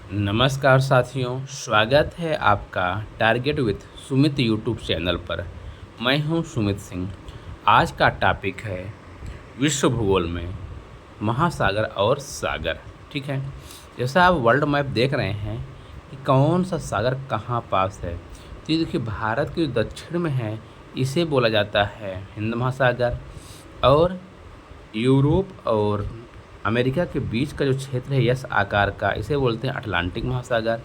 नमस्कार साथियों, स्वागत है आपका target with Sumit YouTube channel पर। मैं हूं सुमित सिंह। आज का टॉपिक है विश्व भूगोल में महासागर और सागर। ठीक है, जैसा आप वर्ल्ड मैप देख रहे हैं कि कौन सा सागर कहां पास है। तो ये देखिए, भारत के जो दक्षिण में है इसे बोला जाता है हिंद महासागर, और यूरोप और अमेरिका के बीच का जो क्षेत्र है यस आकार का, इसे बोलते हैं अटलांटिक महासागर।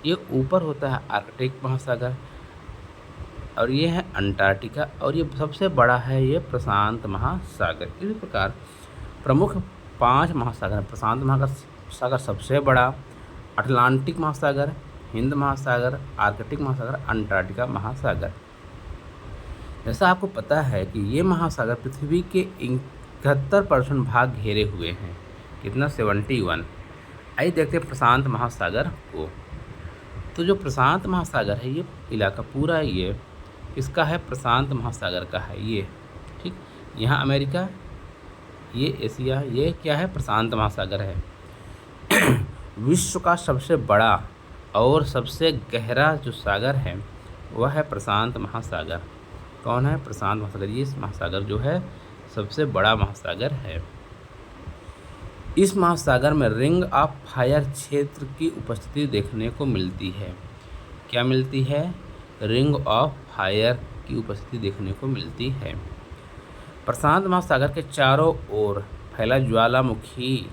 ये ऊपर होता है आर्कटिक महासागर, और ये है अंटार्कटिका, और ये सबसे बड़ा है ये प्रशांत महासागर। इसी प्रकार प्रमुख 5 महासागर हैं। प्रशांत महासागर सबसे बड़ा, अटलांटिक महासागर, हिंद महासागर, आर्कटिक महासागर, अंटार्कटिका महासागर। जैसा आपको पता है कि ये महासागर पृथ्वी के 71% भाग घेरे हुए हैं। कितना? 71। आइए देखते हैं प्रशांत महासागर को। तो जो प्रशांत महासागर है, ये इलाका पूरा ये इसका है, प्रशांत महासागर का है ये। ठीक, यहाँ अमेरिका, ये एशिया, ये क्या है? प्रशांत महासागर है। विश्व का सबसे बड़ा और सबसे गहरा जो सागर है वह है प्रशांत महासागर। कौन है? प्रशांत महासागर। ये महासागर जो है सबसे बड़ा महासागर है। इस महासागर में रिंग ऑफ फायर क्षेत्र की उपस्थिति देखने को मिलती है। क्या मिलती है? रिंग ऑफ फायर की उपस्थिति देखने को मिलती है। प्रशांत महासागर के चारों ओर फैला ज्वालामुखी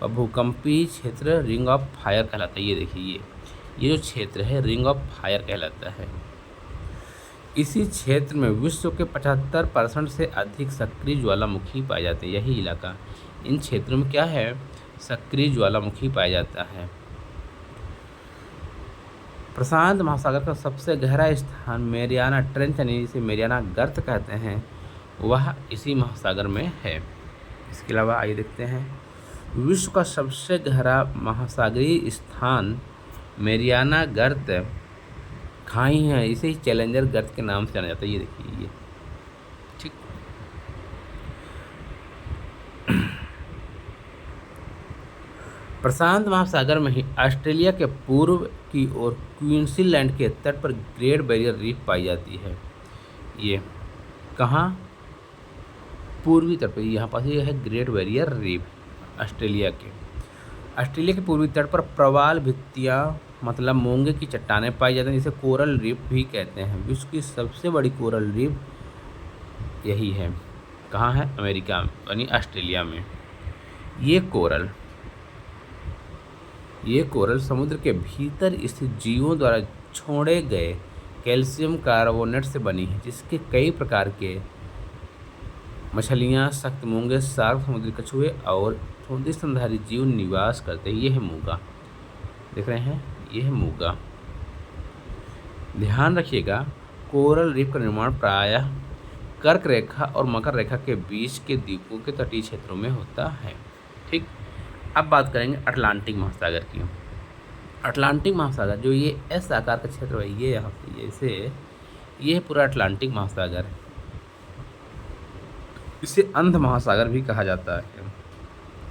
और भूकंपीय क्षेत्र रिंग ऑफ फायर कहलाता है। ये देखिए, ये जो क्षेत्र है रिंग ऑफ फायर कहलाता है। इसी क्षेत्र में विश्व के 75% से अधिक सक्रिय ज्वालामुखी पाए जाते हैं। यही इलाका, इन क्षेत्रों में क्या है? सक्रिय ज्वालामुखी पाया जाता है। प्रशांत महासागर का सबसे गहरा स्थान मेरियाना ट्रेंच, यानी जिसे मेरियाना गर्त कहते हैं, वह इसी महासागर में है। इसके अलावा आइए देखते हैं, विश्व का सबसे गहरा महासागरीय स्थान मेरियाना गर्त खाई है। इसे ही चैलेंजर गर्त के नाम से जाना जाता है। ये देखिए, ये ठीक। प्रशांत महासागर में ही ऑस्ट्रेलिया के पूर्व की ओर क्वींसलैंड के तट पर ग्रेट बैरियर रीफ पाई जाती है। ये कहाँ? पूर्वी तट पर, यहाँ पास ये है ग्रेट बैरियर रीफ ऑस्ट्रेलिया के। ऑस्ट्रेलिया के पूर्वी तट पर प्रवाल भित्तियाँ, मतलब मूंगे की चट्टानें पाई जाती हैं, जिसे कोरल रीफ भी कहते हैं। विश्व की सबसे बड़ी कोरल रीफ यही है। कहाँ है? अमेरिका यानी ऑस्ट्रेलिया में। ये कोरल समुद्र के भीतर स्थित जीवों द्वारा छोड़े गए कैल्शियम कार्बोनेट से बनी है, जिसके कई प्रकार के मछलियाँ, सख्त मूंगे, शार्क, समुद्री कछुए और समुद्री स्तनधारी जीव निवास करते हैं। ये है मूंगा, देख रहे हैं, ये है मूंगा। ध्यान रखिएगा, कोरल रीफ का निर्माण प्रायः कर्क रेखा और मकर रेखा के बीच के द्वीपों के तटीय क्षेत्रों में होता है। ठीक, अब बात करेंगे अटलांटिक महासागर की। अटलांटिक महासागर जो ये एस आकार का क्षेत्र है, ये यहाँ पे ये है पूरा अटलांटिक महासागर। इसे अंध महासागर भी कहा जाता है।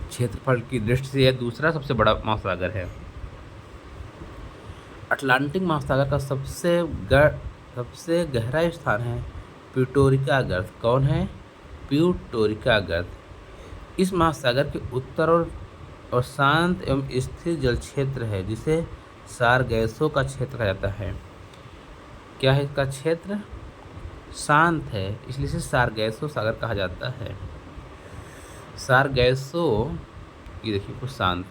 क्षेत्रफल की दृष्टि से यह दूसरा सबसे बड़ा महासागर है। अटलांटिक महासागर का सबसे गहरा स्थान है प्यूटोरिका गर्त। कौन है? प्यूटोरिका गर्त। इस महासागर के उत्तर और शांत एवं स्थिर जल क्षेत्र है, जिसे सारगैसो का क्षेत्र कहा जाता है। क्या है इसका क्षेत्र? शांत है, इसलिए इसे सारगैसो सागर कहा जाता है। सारगैसो, ये देखिए कुछ शांत।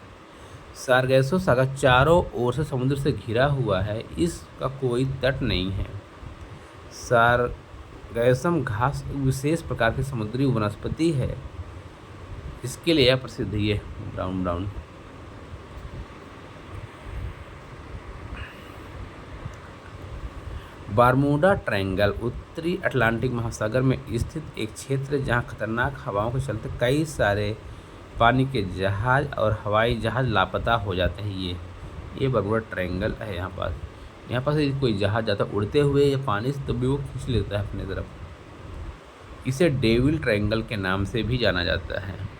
सारगैसो सागर चारों ओर से समुद्र से घिरा हुआ है, इसका कोई तट नहीं है। सारगैसम घास विशेष प्रकार की समुद्री वनस्पति है, इसके लिए यह प्रसिद्ध है। ये ब्राउन बारमूडा ट्रायंगल उत्तरी अटलांटिक महासागर में स्थित एक क्षेत्र है, जहां खतरनाक हवाओं के चलते कई सारे पानी के जहाज और हवाई जहाज लापता हो जाते हैं। ये बरमूडा ट्रायंगल है। यहाँ पास कोई जहाज जाता उड़ते हुए या पानी से, तभी वो खींच लेता है अपनी तरफ। इसे डेविल ट्रायंगल के नाम से भी जाना जाता है।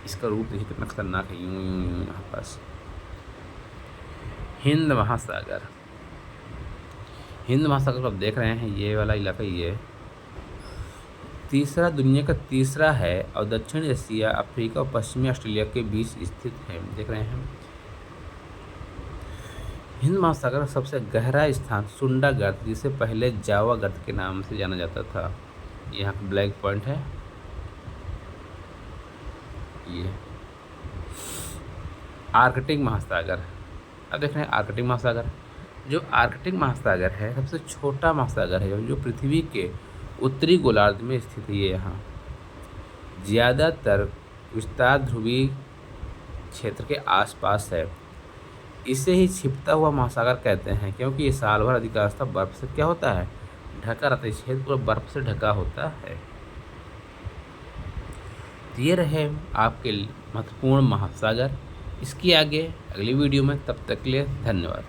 इसका रूप देखिए कितना खतरनाक है, यूं यहाँ पास। हिंद महासागर। हिंद महासागर को आप देख रहे हैं, ये वाला इलाका ये तीसरा, दुनिया का तीसरा है और दक्षिण एशिया, अफ्रीका और पश्चिमी ऑस्ट्रेलिया के बीच स्थित है। देख रहे हैं। हिंद महासागर का सबसे गहरा स्थान सुंडा गर्त, जिसे पहले जावा गर्त के नाम से जाना जाता था। यहाँ का ब्लैक पॉइंट है ये। आर्कटिक महासागर। अब देख रहे हैं आर्कटिक महासागर। जो आर्कटिक महासागर है सबसे छोटा महासागर है जो पृथ्वी के उत्तरी गोलार्ध में स्थित है। ये यहाँ ज़्यादातर विस्तार ध्रुवीय क्षेत्र के आसपास है। इसे ही छिपता हुआ महासागर कहते हैं, क्योंकि ये साल भर अधिकांशतः बर्फ से क्या होता है, ढका रहता है। ये क्षेत्र पूरा बर्फ से ढका होता है। तो ये रहे आपके महत्वपूर्ण महासागर। इसकी आगे अगली वीडियो में, तब तक के लिए धन्यवाद।